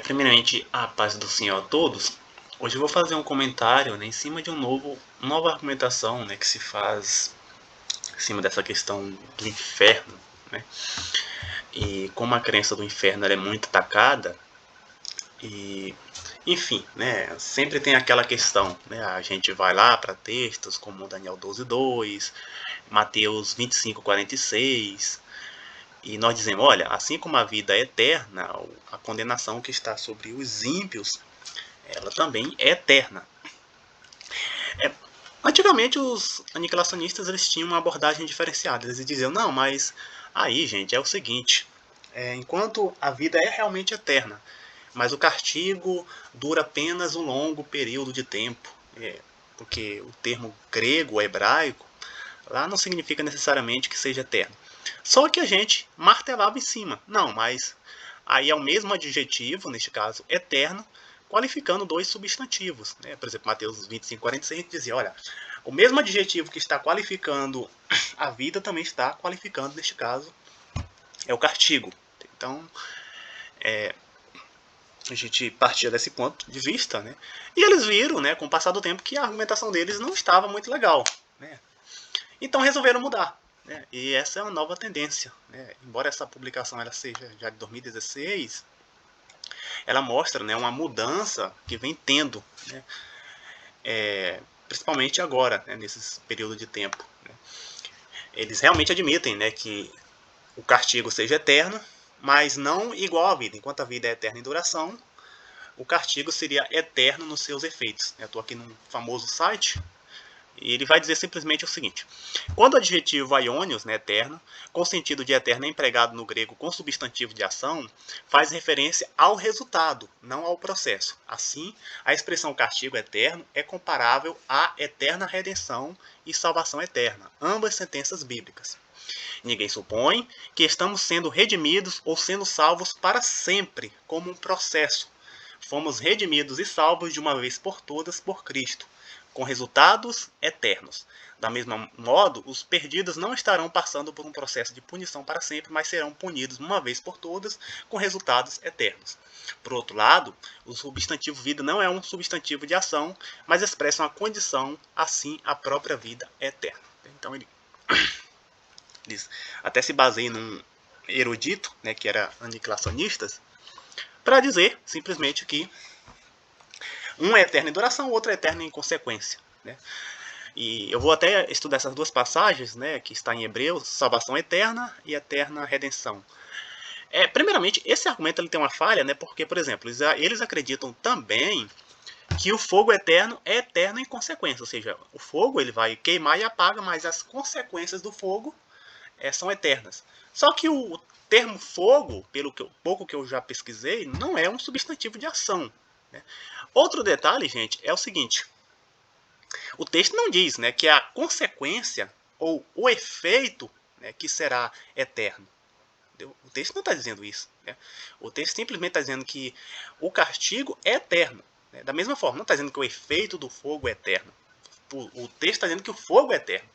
Primeiramente, a paz do Senhor a todos. Hoje eu vou fazer um comentário, né, em cima de nova argumentação, né, que se faz em cima dessa questão do inferno, né, e como a crença do inferno ela é muito atacada e, enfim, né, sempre tem aquela questão, né, a gente vai lá para textos como Daniel 12:2, Mateus 25:46, e nós dizemos, olha, assim como a vida é eterna, a condenação que está sobre os ímpios ela também é eterna. Antigamente os aniquilacionistas eles tinham uma abordagem diferenciada. Eles diziam, não, mas aí, gente, é o seguinte, enquanto a vida é realmente eterna, mas o castigo dura apenas um longo período de tempo, porque o termo grego ou hebraico lá não significa necessariamente que seja eterno. Só que a gente martelava em cima. Não, mas aí é o mesmo adjetivo, neste caso eterno, qualificando dois substantivos. Né? Por exemplo, Mateus 25:46 dizia, olha, o mesmo adjetivo que está qualificando a vida também está qualificando, neste caso, é o castigo. Então, a gente partia desse ponto de vista, né? E eles viram, né, com o passar do tempo, que a argumentação deles não estava muito legal, né? Então resolveram mudar. Né? E essa é uma nova tendência. Né? Embora essa publicação ela seja já de 2016, ela mostra, né, uma mudança que vem tendo, né? Principalmente agora, né, nesse período de tempo. Né? Eles realmente admitem, né, que o castigo seja eterno, mas não igual à vida. Enquanto a vida é eterna em duração, o castigo seria eterno nos seus efeitos. Eu estou aqui num famoso site e ele vai dizer simplesmente o seguinte: quando o adjetivo aionios, né, eterno, com sentido de eterno é empregado no grego com substantivo de ação, faz referência ao resultado, não ao processo. Assim, a expressão castigo eterno é comparável à eterna redenção e salvação eterna, ambas sentenças bíblicas. Ninguém supõe que estamos sendo redimidos ou sendo salvos para sempre, como um processo. Fomos redimidos e salvos de uma vez por todas por Cristo, com resultados eternos. Da mesma modo, os perdidos não estarão passando por um processo de punição para sempre, mas serão punidos uma vez por todas, com resultados eternos. Por outro lado, o substantivo vida não é um substantivo de ação, mas expressa uma condição, assim a própria vida é eterna. Então eles até se baseiam num erudito, né, que era aniquilacionistas, para dizer simplesmente que um é eterno em duração, o outro é eterno em consequência. Né? E eu vou até estudar essas duas passagens, né, que está em Hebreus, salvação eterna e eterna redenção. Primeiramente, esse argumento ele tem uma falha, né, porque, por exemplo, eles acreditam também que o fogo eterno é eterno em consequência, ou seja, o fogo ele vai queimar e apaga, mas as consequências do fogo são eternas. Só que o termo fogo, pelo pouco que eu já pesquisei, não é um substantivo de ação. Né? Outro detalhe, gente, é o seguinte: o texto não diz, né, que a consequência ou o efeito, né, que será eterno. Entendeu? O texto não está dizendo isso. Né? O texto simplesmente está dizendo que o castigo é eterno. Né? Da mesma forma, não está dizendo que o efeito do fogo é eterno. O texto está dizendo que o fogo é eterno.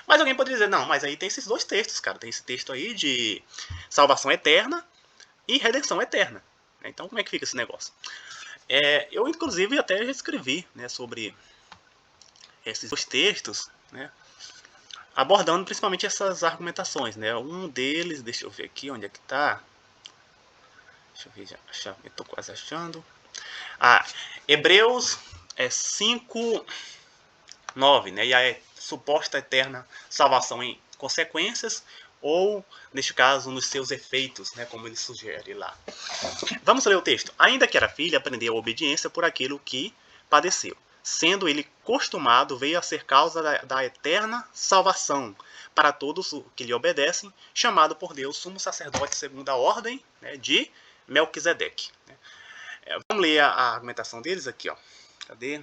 Mas alguém poderia dizer, não, mas aí tem esses dois textos, cara. Tem esse texto aí de salvação eterna e redenção eterna. Então, como é que fica esse negócio? Eu, inclusive, até já escrevi, né, sobre esses dois textos, né, abordando principalmente essas argumentações. Né. Um deles, deixa eu ver aqui onde é que está. Deixa eu ver, já estou quase achando. Hebreus 5:9, né, e a suposta eterna salvação em consequências, ou, neste caso, nos seus efeitos, né, como ele sugere lá. Vamos ler o texto. Ainda que era filho, aprendeu a obediência por aquilo que padeceu. Sendo ele costumado, veio a ser causa da eterna salvação para todos que lhe obedecem, chamado por Deus sumo sacerdote segundo a ordem, né, de Melquisedeque. Vamos ler a argumentação deles aqui. Ó. Cadê?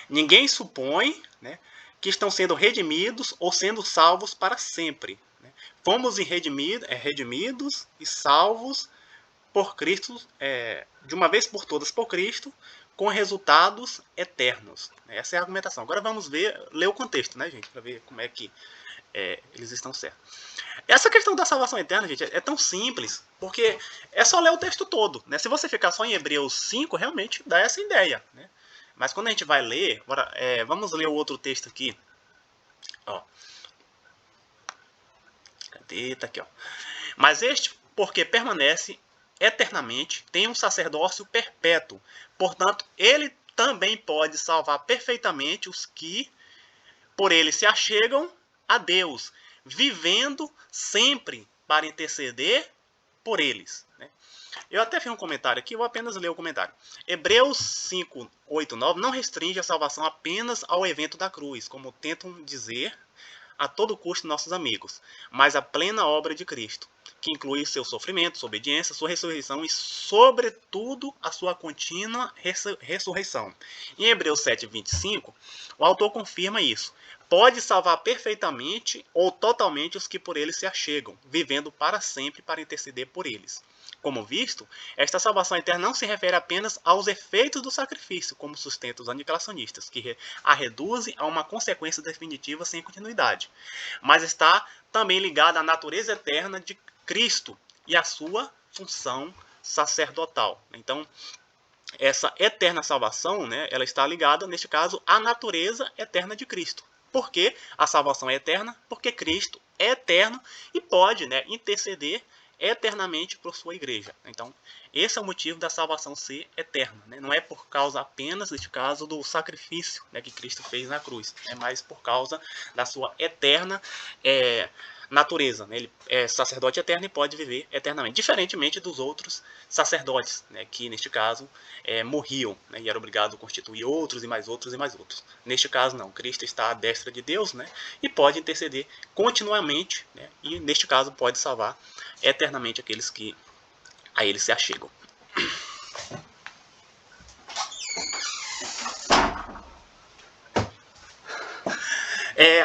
Ninguém supõe, né, que estão sendo redimidos ou sendo salvos para sempre. Né? Fomos redimidos e salvos por Cristo, de uma vez por todas por Cristo, com resultados eternos. Essa é a argumentação. Agora vamos ler o contexto, né, gente, para ver como é que eles estão certos. Essa questão da salvação eterna, gente, é tão simples, porque é só ler o texto todo, né? Se você ficar só em Hebreus 5, realmente dá essa ideia, né? Mas quando a gente vai ler, agora, vamos ler o outro texto aqui. Ó. Cadê? Tá aqui, ó. Mas este, porque permanece eternamente, tem um sacerdócio perpétuo. Portanto, ele também pode salvar perfeitamente os que por ele se achegam a Deus, vivendo sempre para interceder por eles. Né? Eu até fiz um comentário aqui, vou apenas ler o comentário. Hebreus 5, 8, 9 não restringe a salvação apenas ao evento da cruz, como tentam dizer a todo custo nossos amigos, mas a plena obra de Cristo, que inclui seu sofrimento, sua obediência, sua ressurreição e, sobretudo, a sua contínua ressurreição. Em Hebreus 7, 25, o autor confirma isso. Pode salvar perfeitamente ou totalmente os que por ele se achegam, vivendo para sempre para interceder por eles. Como visto, esta salvação eterna não se refere apenas aos efeitos do sacrifício, como sustentam os aniquilacionistas, que a reduzem a uma consequência definitiva sem continuidade, mas está também ligada à natureza eterna de Cristo e à sua função sacerdotal. Então, essa eterna salvação, né, ela está ligada, neste caso, à natureza eterna de Cristo. Por que a salvação é eterna? Porque Cristo é eterno e pode, né, interceder eternamente por sua igreja. Então, esse é o motivo da salvação ser eterna. Né? Não é por causa apenas, neste caso, do sacrifício, né, que Cristo fez na cruz. É mais por causa da sua eterna natureza. Né? Ele é sacerdote eterno e pode viver eternamente. Diferentemente dos outros sacerdotes, né, que, neste caso, morriam, né, e eram obrigados a constituir outros e mais outros e mais outros. Neste caso, não. Cristo está à destra de Deus, né, e pode interceder continuamente, né, e, neste caso, pode salvar eternamente aqueles que a ele se achegam.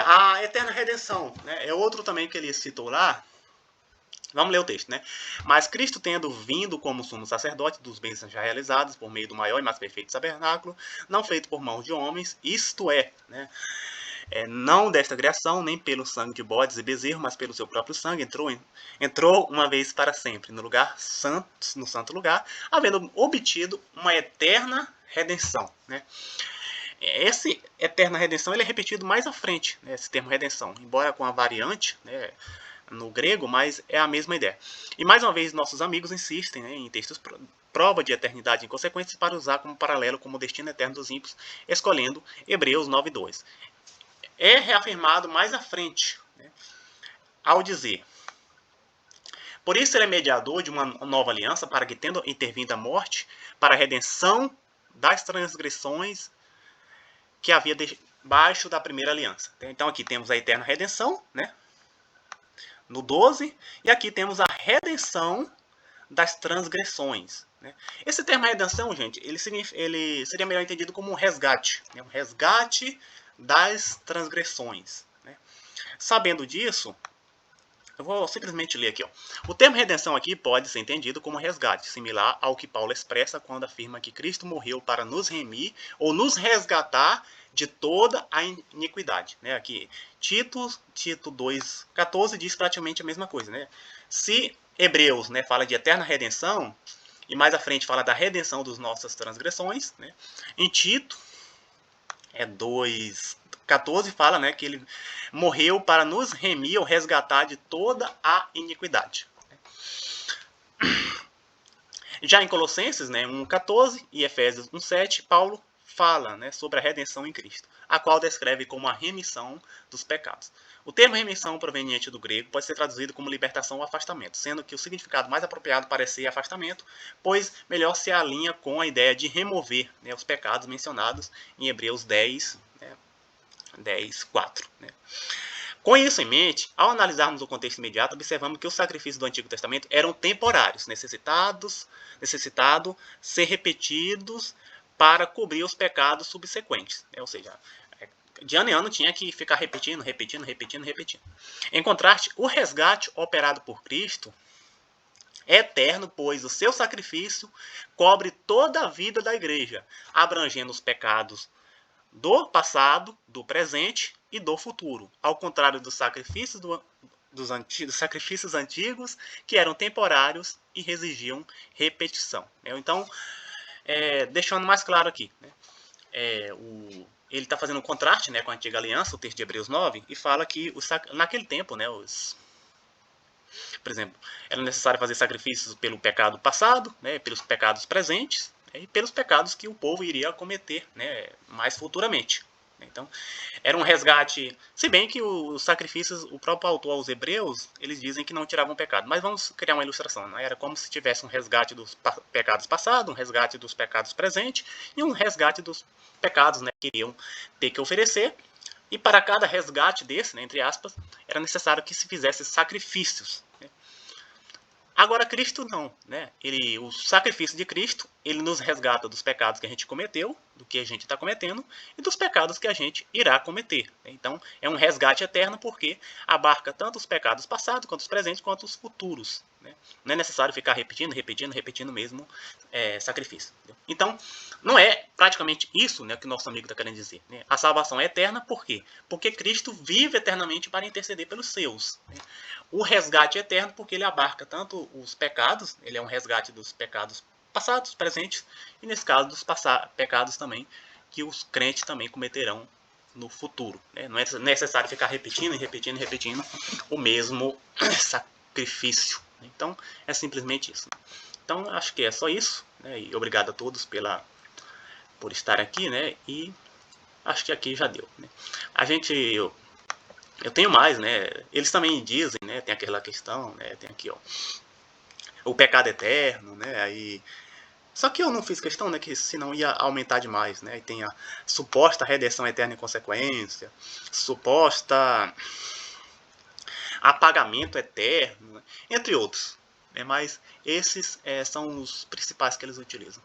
A eterna redenção, né, é outro também que ele citou lá. Vamos ler o texto, né? Mas Cristo, tendo vindo como sumo sacerdote dos bens já realizados por meio do maior e mais perfeito tabernáculo, não feito por mãos de homens, isto é, né? Não desta criação, nem pelo sangue de bodes e bezerros, mas pelo seu próprio sangue, entrou uma vez para sempre no lugar santo, no santo lugar, havendo obtido uma eterna redenção. Né? Essa eterna redenção ele é repetido mais à frente, né, esse termo redenção, embora com a variante, né, no grego, mas é a mesma ideia. E mais uma vez nossos amigos insistem, né, em textos prova de eternidade em consequências para usar como paralelo como destino eterno dos ímpios, escolhendo Hebreus 9:2. É reafirmado mais à frente, né, ao dizer: por isso ele é mediador de uma nova aliança, para que, tendo intervindo a morte, para a redenção das transgressões que havia debaixo da primeira aliança. Então aqui temos a eterna redenção, né, no 12, e aqui temos a redenção das transgressões. Né? Esse termo redenção, gente, ele seria melhor entendido como um resgate, né? Um resgate das transgressões. Né? Sabendo disso, eu vou simplesmente ler aqui. Ó. O termo redenção aqui pode ser entendido como resgate, similar ao que Paulo expressa quando afirma que Cristo morreu para nos remir ou nos resgatar de toda a iniquidade. Né? Aqui, Tito 2,14 diz praticamente a mesma coisa. Né? Se Hebreus, né, fala de eterna redenção, e mais à frente fala da redenção das nossas transgressões, né? Em Tito 2,14 fala, né, que ele morreu para nos remir ou resgatar de toda a iniquidade. Já em Colossenses, né, 1,14 e Efésios 1,7, Paulo fala, né, sobre a redenção em Cristo, a qual descreve como a remissão dos pecados. O termo remissão, proveniente do grego, pode ser traduzido como libertação ou afastamento, sendo que o significado mais apropriado parece ser afastamento, pois melhor se alinha com a ideia de remover, né, os pecados mencionados em Hebreus 10, 10:4. Né? Com isso em mente, ao analisarmos o contexto imediato, observamos que os sacrifícios do Antigo Testamento eram temporários, necessitado ser repetidos para cobrir os pecados subsequentes. Ou seja, de ano em ano tinha que ficar repetindo. Em contraste, o resgate operado por Cristo É eterno, pois o seu sacrifício cobre toda a vida da igreja, abrangendo os pecados do passado, do presente e do futuro, ao contrário dos sacrifícios dos sacrifícios antigos, que eram temporários e exigiam repetição. Então, deixando mais claro aqui, né, ele está fazendo um contraste, né, com a antiga aliança, o texto de Hebreus 9, e fala que naquele tempo, né, por exemplo, era necessário fazer sacrifícios pelo pecado passado, né, pelos pecados presentes, né, e pelos pecados que o povo iria cometer, né, mais futuramente. Então, era um resgate, se bem que os sacrifícios, o próprio autor aos Hebreus, eles dizem que não tiravam pecado, mas vamos criar uma ilustração, né? Era como se tivesse um resgate dos pecados passados, um resgate dos pecados presentes e um resgate dos pecados, né, que iriam ter que oferecer, e para cada resgate desse, né, entre aspas, era necessário que se fizesse sacrifícios, né? Agora Cristo não, né? O sacrifício de Cristo, ele nos resgata dos pecados que a gente cometeu, do que a gente está cometendo, e dos pecados que a gente irá cometer. Então, é um resgate eterno porque abarca tanto os pecados passados, quanto os presentes, quanto os futuros, né? Não é necessário ficar repetindo mesmo sacrifício. Então, não é praticamente isso, né, que o nosso amigo está querendo dizer, né? A salvação é eterna por quê? Porque Cristo vive eternamente para interceder pelos seus, né? O resgate é eterno porque ele abarca tanto os pecados, ele é um resgate dos pecados passados, presentes, e nesse caso dos pecados também que os crentes também cometerão no futuro, né? Não é necessário ficar repetindo o mesmo sacrifício. Então, é simplesmente isso. Então, acho que é só isso, né? E obrigado a todos por estar aqui, né? E acho que aqui já deu, né? Eu tenho mais, né? Eles também dizem, né? Tem aquela questão, né? Tem aqui, ó, o pecado eterno, né? Aí, só que eu não fiz questão, né? Que senão ia aumentar demais, né? E tem a suposta redenção eterna em consequência, suposta apagamento eterno, entre outros, né? Mas esses são os principais que eles utilizam.